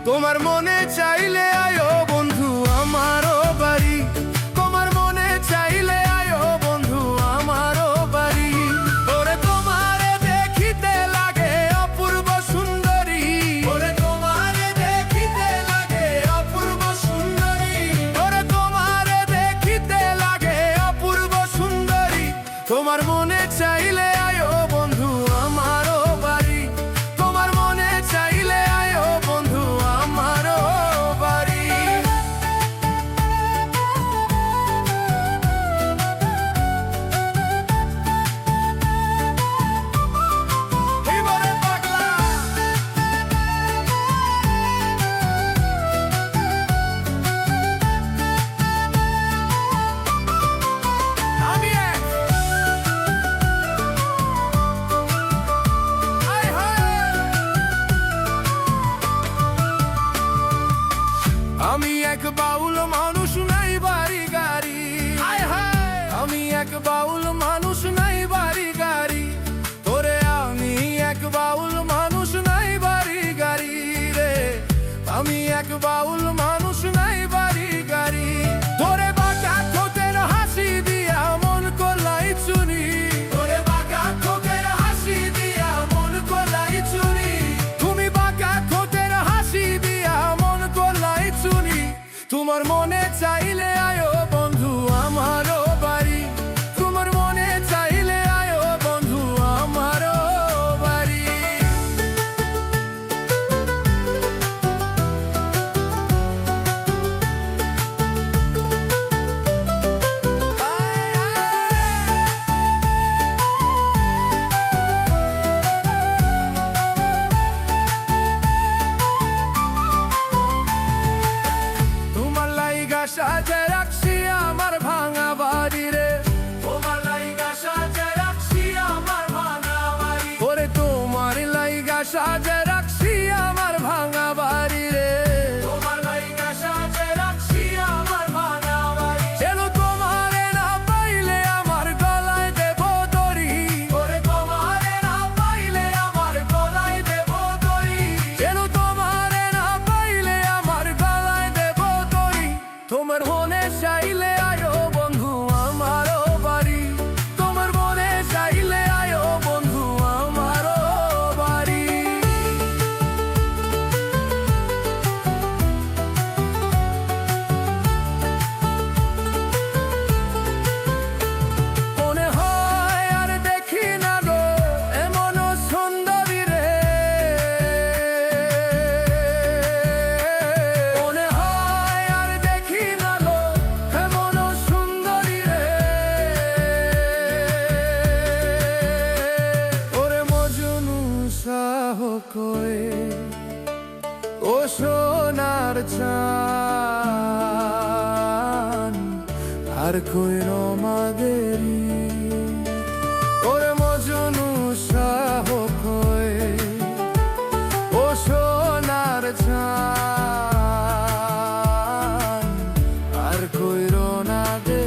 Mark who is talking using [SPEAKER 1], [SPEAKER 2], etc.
[SPEAKER 1] তোমার মনে চাইলে আয়ো বন্ধু আমারও বাড়ি, তোমার মনে চাইলে আয়ো বন্ধু আমারও বাড়ি। ওরে তোমারে দেখিতে লাগে অপূর্ব সুন্দরী, ওরে তোমারে দেখিতে লাগে অপূর্ব সুন্দরী, ওরে তোমারে দেখিতে লাগে অপূর্ব সুন্দরী। তোমার মনে চাইলে আয়ো বন্ধু আমারও বাড়ি, তোমার মনে চাইলে আয়ো বন্ধু আমারও বাড়ি। এবারে পাগলা আমি আমি এক বাউল মানুষ নাই বাড়ি গাড়ি, আমি এক বাউল মানুষ নাই বাড়ি গাড়ি, তোরে আমি এক বাউল মানুষ নাই বাড়ি গাড়ি রে, আমি এক বাউল মানুষ নাই বাড়ি গাড়ি। তোরে বাঁকা ঠোঁটের হাসি দিয়া মন করলাই চুরি, তোরে বাঁকা ঠোঁটের হাসি দিয়া মন করলাই চুরি, তুমি বাঁকা ঠোঁটের হাসি দিয়া মন করলাই চুরি। তোমার মনে চাইলে আয়ো বন্ধু আমারও বাড়ি, তোমার মনে চাইলে আয়ো বন্ধু আমারও বাড়ি। তোমার লাইগা সাজে রাখছি আমার ভাঙা বাড়ি রে, তোমার লাইগা সাজে রাখছি আমার ভাঙা বাড়ি, ওরে তোমার লাইগা সাজে রাখছি আমার ভাঙা বাড়ি রে, তোমার লাইগা সাজে রাখছি আমার ভাঙা বাড়ি। যেন তোমারে না পাইলে আমার গলায় দেব দড়ি, ওরে তোমারে না পাইলে আমার গলায় দেব দড়ি, যেন তোমারে না পাইলে আমার গলায় দেব দড়ি। তোমার মনে চাইলে আয়ো বন্ধু আমারও বাড়ি, তোমার মনে চাইলে আয়ো বন্ধু আমারও বাড়ি। মনে হয় আর দেখি না গো এমন সুন্দরী রে, মনে হয় আর দেখি না গো এমন সুন্দরী রে। ওরে মজনু শাহ কয়ে ও সোনার চান আর কই রমাদেরি, ওরে মজনু শাহ কয়ে ও সোনার চান আর কই রোনা দে।